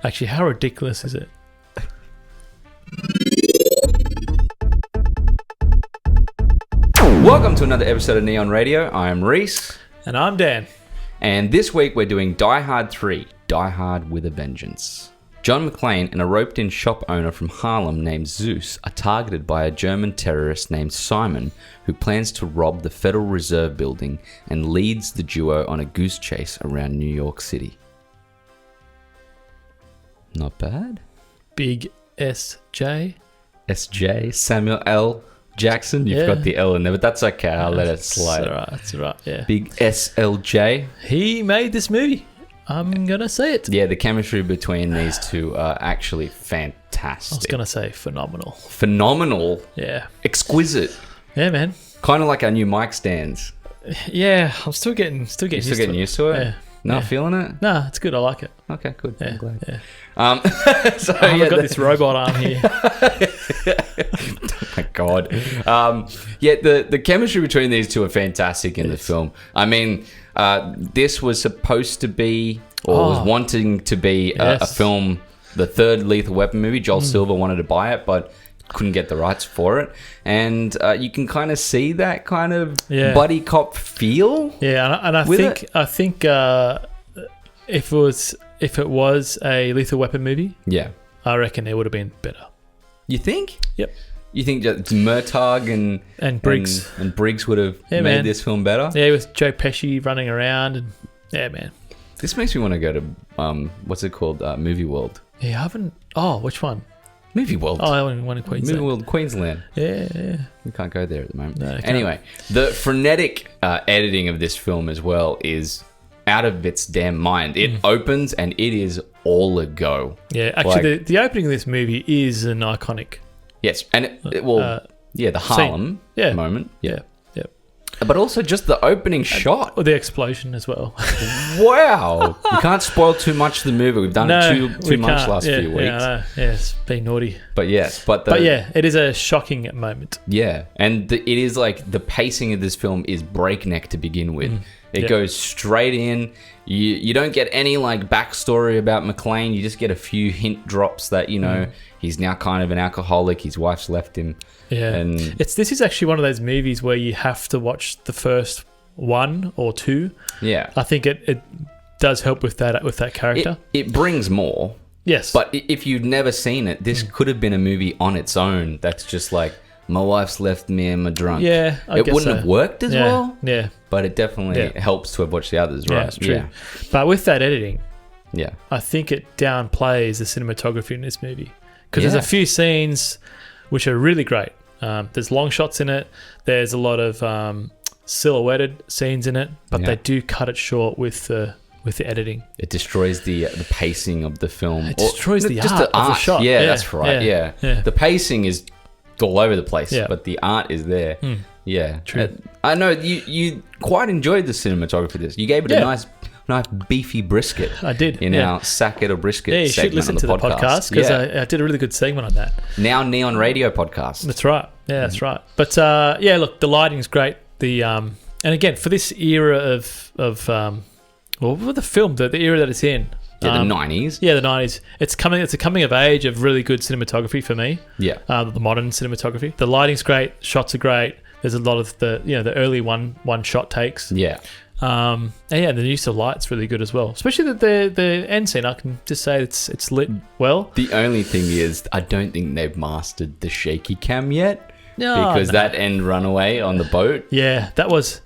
Actually, how ridiculous is it? Welcome to another episode of Neon Radio. I am Reece. And I'm Dan. And this week we're doing Die Hard 3, Die Hard with a Vengeance. John McClane and a roped-in shop owner from Harlem named Zeus are targeted by a German terrorist named Simon, who plans to rob the Federal Reserve building and leads the duo on a goose chase around New York City. Not bad. Big SJ. SJ, Samuel L. Jackson. You've got the L in there, but that's okay. I'll let it slide. That's all right, yeah. Big SLJ. He made this movie. I'm going to say it. Yeah, the chemistry between these two are actually fantastic. I was going to say phenomenal. Phenomenal. Yeah. Exquisite. Yeah, man. Kind of like our new mic stands. Yeah, I'm still getting used to it. You're still getting used to it? Yeah. Not feeling it? No, it's good. I like it. Okay, good. Yeah, I'm glad. Yeah. So I've got this robot arm here. Oh my God. The chemistry between these two are fantastic in the film. I mean, this was supposed to be, or was wanting to be a film, the third Lethal Weapon movie. Joel Silver wanted to buy it, but couldn't get the rights for it. And you can kind of see that kind of buddy cop feel. Yeah, and I think if it was a Lethal Weapon movie, I reckon it would have been better. You think? Yep. You think that Murtaugh and Briggs and Briggs would have made this film better? Yeah, with Joe Pesci running around and man. This makes me want to go to what's it called? Movie World. Yeah, I haven't. Oh, which one? Movie World. Oh, I only one in Queensland. Movie World, Queensland. Yeah. We can't go there at the moment. No, anyway, the frenetic editing of this film as well is out of its damn mind. It opens and it is all a go. Yeah, actually, the opening of this movie is an iconic. Yes, and the Harlem moment. Yeah. But also just the opening shot. Or the explosion as well. Wow. You can't spoil too much of the movie. We've done it too much last few weeks. Yeah, it's been naughty. But yes, but it is a shocking moment. Yeah, and it is like the pacing of this film is breakneck to begin with. It goes straight in. You don't get any like backstory about McClane. You just get a few hint drops that, he's now kind of an alcoholic. His wife's left him. Yeah, and this is actually one of those movies where you have to watch the first one or two. Yeah, I think it does help with that character. It brings more. Yes, but if you've never seen it, this could have been a movie on its own. That's just like, my wife's left me and I'm drunk. Yeah, it wouldn't have worked as well. Yeah, but it definitely helps to have watched the others, right? Yeah, that's true. Yeah. But with that editing, yeah, I think it downplays the cinematography in this movie because there's a few scenes which are really great. There's long shots in it. There's a lot of silhouetted scenes in it, but they do cut it short with the editing. It destroys the pacing of the film. It destroys the art of the shot. Yeah, that's right. Yeah. The pacing is all over the place, but the art is there. Yeah, true. I know you quite enjoyed the cinematography of this. You gave it a nice beefy brisket. I did. In our Sacket or Brisket segment. You should listen to the podcast because I did a really good segment on that. Now Neon Radio podcast. That's right. Yeah, that's right. But look, the lighting's great. The and again for this era of the film, the era that it's in. Yeah, the 90s. Yeah, the 90s. It's a coming of age of really good cinematography for me. Yeah. The modern cinematography. The lighting's great. Shots are great. There's a lot of the early one shot takes. Yeah. And the use of light's really good as well. Especially the end scene. I can just say it's lit well. The only thing is, I don't think they've mastered the shaky cam yet. No, because that end runaway on the boat. Yeah, that was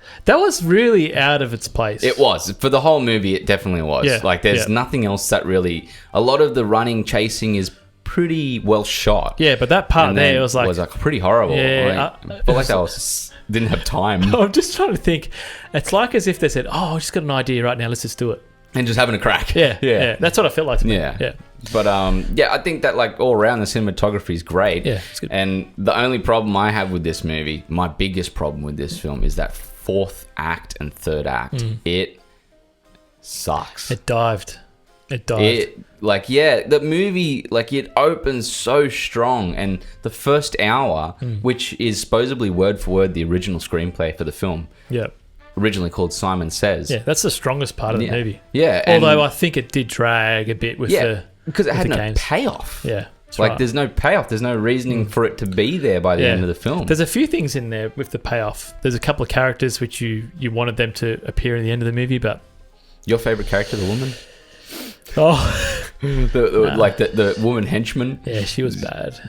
really out of its place. It was. For the whole movie, it definitely was. Yeah, like, there's nothing else that really... A lot of the running, chasing is pretty well shot. Yeah, but that part there was like pretty horrible. Yeah. I felt like I didn't have time. I'm just trying to think. It's like as if they said, I just got an idea right now, let's just do it. And just having a crack. Yeah. That's what I felt like to me. Yeah. But I think that like all around the cinematography is great. Yeah, it's good. And the only problem I have with this movie, my biggest problem with this film, is that fourth act and third act. It sucks. It dived. The movie, it opens so strong, and the first hour, which is supposedly word for word the original screenplay for the film. Yeah. Originally called Simon Says. Yeah, that's the strongest part of the movie. Yeah. Although I think it did drag a bit with Because it had no games. payoff. Yeah. That's Like, right. there's no payoff. There's no reasoning for it to be there by the end of the film. There's a few things in there with the payoff. There's a couple of characters which you wanted them to appear in the end of the movie, but... Your favourite character, the woman? Oh. Like the woman henchman? Yeah, she was bad.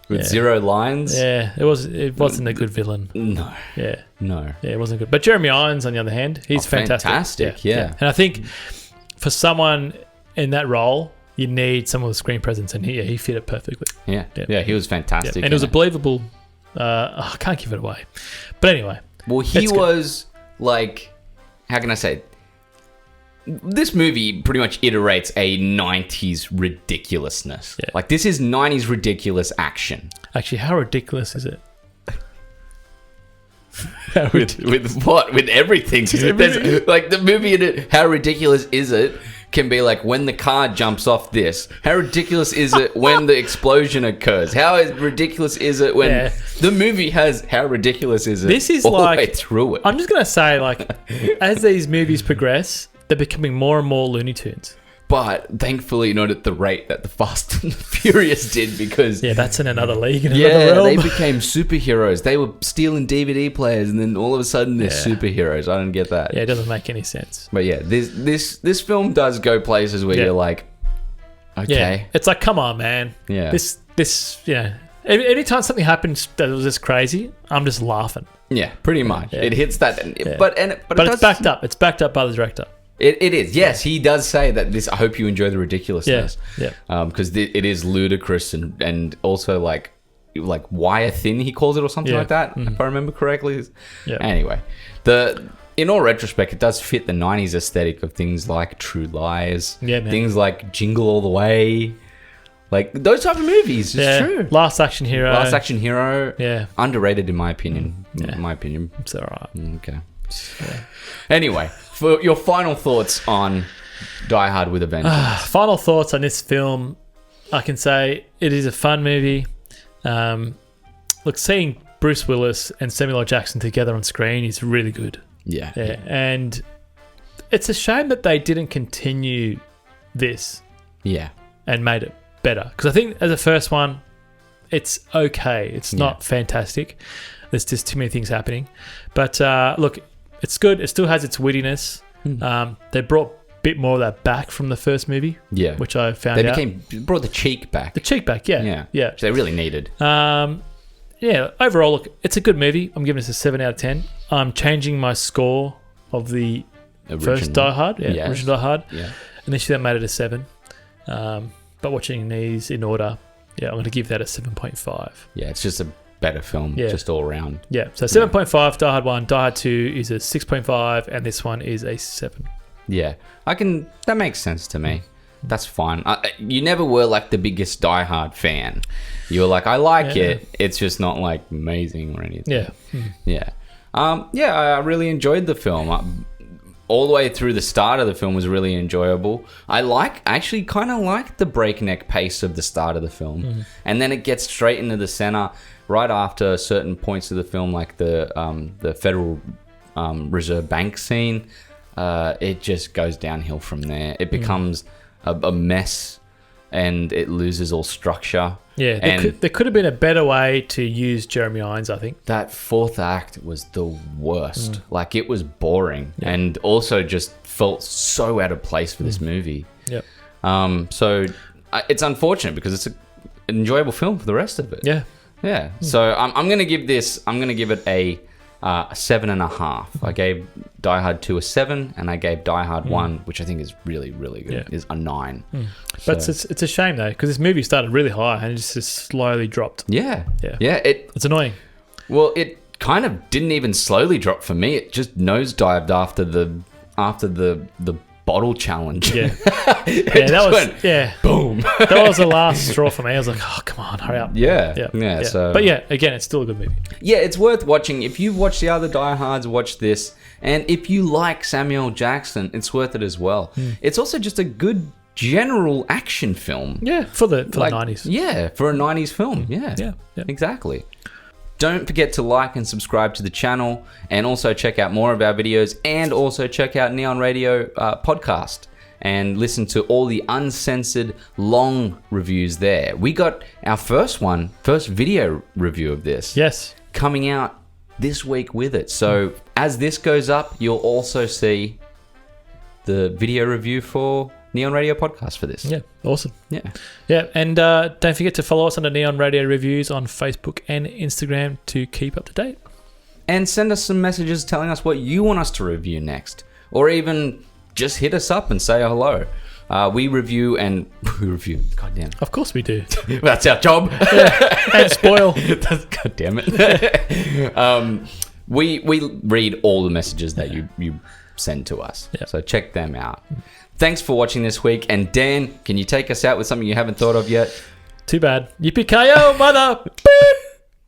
With zero lines? Yeah, it wasn't a good villain. No. Yeah. No. Yeah, it wasn't good. But Jeremy Irons, on the other hand, he's fantastic. Fantastic, yeah. And I think for someone in that role, you need someone with screen presence, and he fit it perfectly. Yeah, he was fantastic. And it was a believable... I can't give it away. But anyway. Well, he was like... How can I say... This movie pretty much iterates a 90s ridiculousness. Yeah. Like, this is 90s ridiculous action. Actually, how ridiculous is it? With what? With everything. There's, like, the movie in it, how ridiculous is it, can be like when the car jumps off this. How ridiculous is it when the explosion occurs? How ridiculous is it when the movie has how ridiculous is it this is all like, the way through it? I'm just going to say, like, as these movies progress, they're becoming more and more Looney Tunes. But thankfully not at the rate that the Fast and the Furious did, because... Yeah, that's in another league, in another realm. They became superheroes. They were stealing DVD players, and then all of a sudden they're superheroes. I don't get that. Yeah, it doesn't make any sense. But yeah, this film does go places where you're like, okay. Yeah, it's like, come on, man. Yeah. This, anytime something happens that was just crazy, I'm just laughing. Yeah, pretty much. Yeah. It hits that. Yeah. But it's backed up. It's backed up by the director. It is. Yes, he does say that this. I hope you enjoy the ridiculousness. Yeah. Because it is ludicrous and also like wire thin, he calls it, or something like that, if I remember correctly. Yeah. Anyway, in all retrospect, it does fit the 90s aesthetic of things like True Lies. Yeah, man. Things like Jingle All the Way. Like, those type of movies. It's true. Last Action Hero. Yeah. Underrated, in my opinion. In my opinion. It's all right. Okay. Yeah. Anyway, for your final thoughts on Die Hard with a Vengeance. Final thoughts on this film. I can say it is a fun movie. Look, seeing Bruce Willis and Samuel L. Jackson together on screen is really good. Yeah. And it's a shame that they didn't continue this. Yeah. And made it better. Because I think as a first one, it's okay. It's not fantastic. There's just too many things happening. But look, it's good. It still has its wittiness. They brought a bit more of that back from the first movie. Yeah. Which I found out. They brought the cheek back. The cheek back, yeah. Which they really needed. Overall, look, it's a good movie. I'm giving this a 7 out of 10. I'm changing my score of the first Die Hard. Yeah, original Die Hard. Yeah. Initially, I made it a 7. But watching these in order, I'm going to give that a 7.5. Yeah, it's just a better film, just all around. Yeah, so 7.5, Die Hard 1, Die Hard 2 is a 6.5, and this one is a 7. Yeah, that makes sense to me. That's fine. You never were like the biggest Die Hard fan. You were like, I like it. It's just not like amazing or anything. Yeah. I really enjoyed the film. All the way through the start of the film was really enjoyable. I actually kind of like the breakneck pace of the start of the film. And then it gets straight into the center right after certain points of the film, like the Federal Reserve Bank scene. It just goes downhill from there. It becomes a mess and it loses all structure. Yeah, there could have been a better way to use Jeremy Irons, I think. That fourth act was the worst. Like, it was boring and also just felt so out of place for this movie. Yep. So it's unfortunate because it's an enjoyable film for the rest of it. Yeah. Yeah. So I'm going to give it a 7.5. I gave Die Hard 2 a 7, and I gave Die Hard 1, which I think is really, really good, is a 9. But it's a shame, though, because this movie started really high and it just slowly dropped. Yeah. It's annoying. Well, it kind of didn't even slowly drop for me. It just nosedived after the bottle challenge. Yeah. That was boom. That was the last straw for me. I was like, oh, come on, hurry up. Yeah. So, but again, it's still a good movie. Yeah, it's worth watching. If you've watched the other Die Hards, watch this. And if you like Samuel Jackson, it's worth it as well. It's also just a good general action film. Yeah, for the 90s. Yeah, for a 90s film. Yeah, exactly. Don't forget to like and subscribe to the channel, and also check out more of our videos, and also check out Neon Radio podcast. and listen to all the uncensored long reviews there. We got our first video review of this. Yes. Coming out this week with it. So as this goes up, you'll also see the video review for Neon Radio Podcast for this. Yeah, awesome. Yeah. And don't forget to follow us under Neon Radio Reviews on Facebook and Instagram to keep up to date. And send us some messages telling us what you want us to review next. Or even just hit us up and say hello. We review. God damn. Of course we do. That's our job. And spoil. God damn it. We read all the messages that you send to us. Yeah. So check them out. Thanks for watching this week. And Dan, can you take us out with something you haven't thought of yet? Too bad. Yippee-ki-yo, mother! Beep!